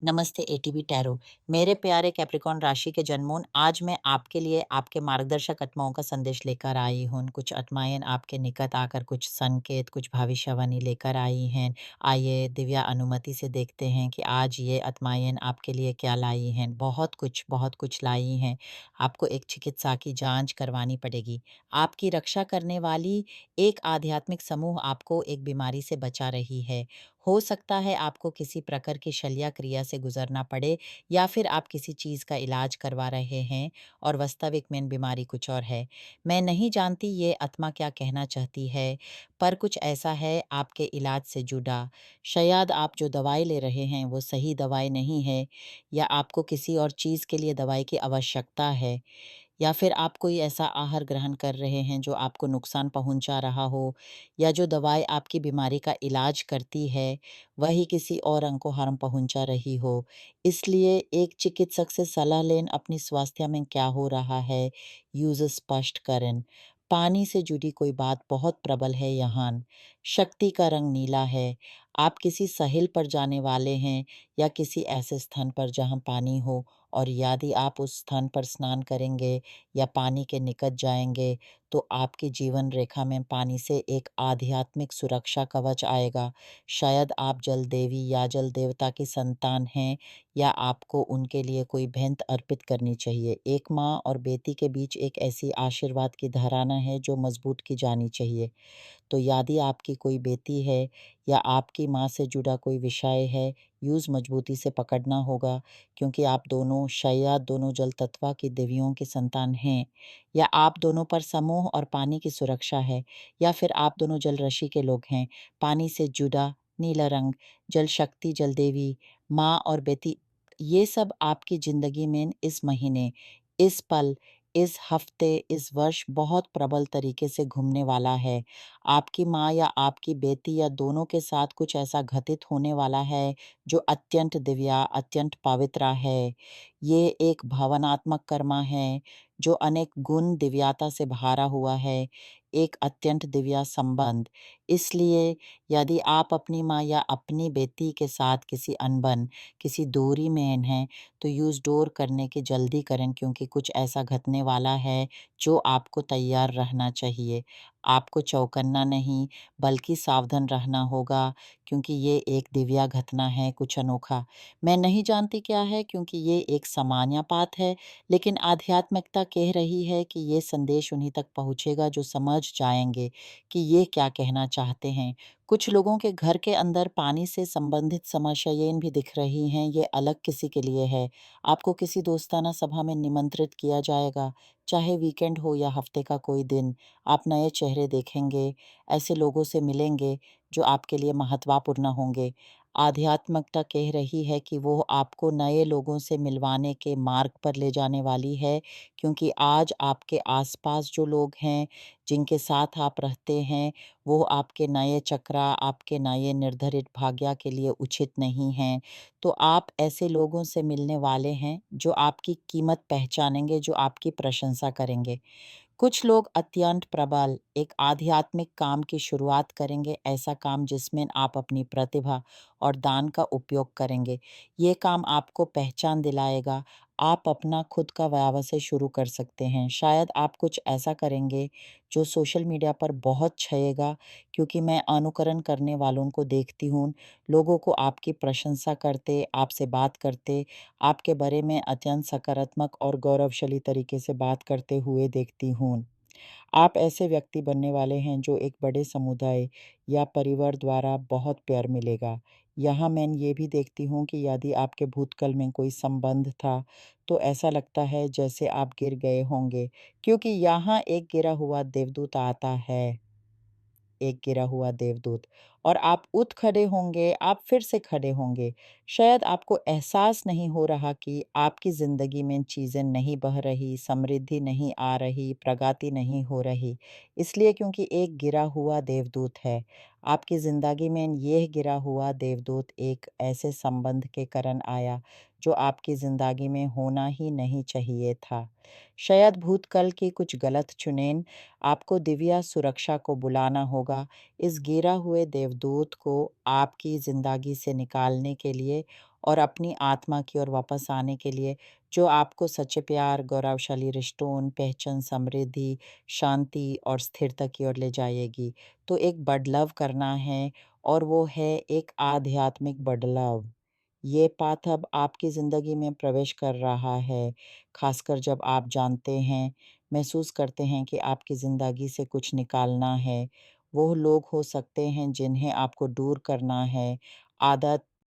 नमस्ते ATB tarot. मेरे प्यारे कैप्रिकॉर्न राशि के जन्मों, आज मैं आपके लिए आपके मार्गदर्शक आत्माओं का संदेश लेकर आई हूँ। कुछ आत्माएं आपके निकट आकर कुछ संकेत, कुछ भविष्यवाणी लेकर आई हैं। आइए दिव्या अनुमति से देखते हैं कि आज ये आत्माएं आपके लिए क्या लाई हैं। बहुत कुछ लाई हैं। आपको एक चिकित्सा की जांच करवानी पड़ेगी। आपकी रक्षा करने वाली एक आध्यात्मिक समूह आपको एक बीमारी से बचा रही है। हो सकता है आपको किसी प्रकार की शल्य क्रिया से गुजरना पड़े, या फिर आप किसी चीज़ का इलाज करवा रहे हैं और वास्तविक में बीमारी कुछ और है। मैं नहीं जानती ये आत्मा क्या कहना चाहती है, पर कुछ ऐसा है आपके इलाज से जुड़ा। शायद आप जो दवाई ले रहे हैं वो सही दवाई नहीं है, या आपको किसी और चीज़ के लिए दवाई की आवश्यकता है, या फिर आप कोई ऐसा आहार ग्रहण कर रहे हैं जो आपको नुकसान पहुंचा रहा हो, या जो दवाई आपकी बीमारी का इलाज करती है वही किसी और अंग को हार्म पहुंचा रही हो। इसलिए एक चिकित्सक से सलाह लें, अपनी स्वास्थ्य में क्या हो रहा है, यूज स्पष्ट करें। पानी से जुड़ी कोई बात बहुत प्रबल है यहाँ। शक्ति का रंग नीला है। आप किसी साहिल पर जाने वाले हैं, या किसी ऐसे स्थान पर जहां पानी हो, और यदि आप उस स्थान पर स्नान करेंगे या पानी के निकट जाएंगे, तो आपकी जीवन रेखा में पानी से एक आध्यात्मिक सुरक्षा कवच आएगा। शायद आप जल देवी या जल देवता की संतान हैं, या आपको उनके लिए कोई भेंट अर्पित करनी चाहिए। एक माँ और बेटी के बीच एक ऐसी आशीर्वाद की धारणा है जो मजबूत की जानी चाहिए। तो यदि आपकी कोई बेटी है या आपकी माँ से जुड़ा कोई विषय है, यूज़ मजबूती से पकड़ना होगा, क्योंकि आप दोनों शायद दोनों जल तत्व की देवियों की संतान हैं, या आप दोनों पर समूह और पानी की सुरक्षा है, या फिर आप दोनों जल राशि के लोग हैं। पानी से जुड़ा नीला रंग, जल शक्ति, जल देवी, माँ और बेटी, ये सब आपकी जिंदगी में इस महीने, इस पल, इस हफ्ते, इस वर्ष बहुत प्रबल तरीके से घूमने वाला है। आपकी माँ या आपकी बेटी या दोनों के साथ कुछ ऐसा घटित होने वाला है जो अत्यंत दिव्या, अत्यंत पवित्र है। ये एक भावनात्मक कर्मा है जो अनेक गुण दिव्यता से भरा हुआ है, एक अत्यंत दिव्या संबंध। इसलिए यदि आप अपनी माँ या अपनी बेटी के साथ किसी अनबन, किसी दूरी में हैं, तो यूज़ डोर करने की जल्दी करें, क्योंकि कुछ ऐसा घटने वाला है जो आपको तैयार रहना चाहिए। आपको चौकन्ना नहीं, बल्कि सावधान रहना होगा, क्योंकि ये एक दिव्या घटना है, कुछ अनोखा। मैं नहीं जानती क्या है, क्योंकि ये एक सामान्य बात है, लेकिन आध्यात्मिकता कह रही है कि ये संदेश उन्हीं तक पहुँचेगा जो समझ जाएंगे कि ये क्या कहना चाहते हैं। कुछ लोगों के घर के अंदर पानी से संबंधित समस्याएं भी दिख रही हैं, ये अलग किसी के लिए है। आपको किसी दोस्ताना सभा में निमंत्रित किया जाएगा, चाहे वीकेंड हो या हफ्ते का कोई दिन। आप नए चेहरे देखेंगे, ऐसे लोगों से मिलेंगे जो आपके लिए महत्वपूर्ण होंगे। आध्यात्मिकता कह रही है कि वो आपको नए लोगों से मिलवाने के मार्ग पर ले जाने वाली है, क्योंकि आज आपके आसपास जो लोग हैं, जिनके साथ आप रहते हैं, वो आपके नए चक्र, आपके नए निर्धारित भाग्य के लिए उचित नहीं हैं। तो आप ऐसे लोगों से मिलने वाले हैं जो आपकी कीमत पहचानेंगे, जो आपकी प्रशंसा करेंगे। कुछ लोग अत्यंत प्रबल एक आध्यात्मिक काम की शुरुआत करेंगे, ऐसा काम जिसमें आप अपनी प्रतिभा और दान का उपयोग करेंगे। ये काम आपको पहचान दिलाएगा। आप अपना खुद का व्यवसाय शुरू कर सकते हैं। शायद आप कुछ ऐसा करेंगे जो सोशल मीडिया पर बहुत छाएगा, क्योंकि मैं अनुकरण करने वालों को देखती हूँ, लोगों को आपकी प्रशंसा करते, आपसे बात करते, आपके बारे में अत्यंत सकारात्मक और गौरवशाली तरीके से बात करते हुए देखती हूँ। आप ऐसे व्यक्ति बनने वाले हैं जो एक बड़े समुदाय या परिवार द्वारा बहुत प्यार मिलेगा। यहाँ मैं ये भी देखती हूँ कि यदि आपके भूतकाल में कोई संबंध था, तो ऐसा लगता है जैसे आप गिर गए होंगे, क्योंकि यहाँ एक गिरा हुआ देवदूत आता है। एक गिरा हुआ देवदूत, और आप उठ खड़े होंगे, आप फिर से खड़े होंगे। शायद आपको एहसास नहीं हो रहा कि आपकी ज़िंदगी में चीज़ें नहीं बह रही, समृद्धि नहीं आ रही, प्रगति नहीं हो रही। इसलिए क्योंकि एक गिरा हुआ देवदूत है। आपकी ज़िंदगी में यह गिरा हुआ देवदूत एक ऐसे संबंध के कारण आया जो आपकी ज़िंदगी में होना ही नहीं चाहिए था। शायद भूतकाल की कुछ गलत चुनें, आपको दिव्या सुरक्षा को बुलाना होगा, इस गिरा हुए देवदूत को आपकी ज़िंदगी से निकालने के लिए, और अपनी आत्मा की ओर वापस आने के लिए, जो आपको सच्चे प्यार, गौरवशाली रिश्तों, पहचान, समृद्धि, शांति और स्थिरता की ओर ले जाएगी। तो एक बदलाव करना है और वो है एक आध्यात्मिक बदलाव। ये पाथ अब आपकी ज़िंदगी में प्रवेश कर रहा है, खासकर जब आप जानते हैं, महसूस करते हैं कि आपकी ज़िंदगी से कुछ निकालना है। वो लोग हो सकते हैं जिन्हें आपको दूर करना है, आदत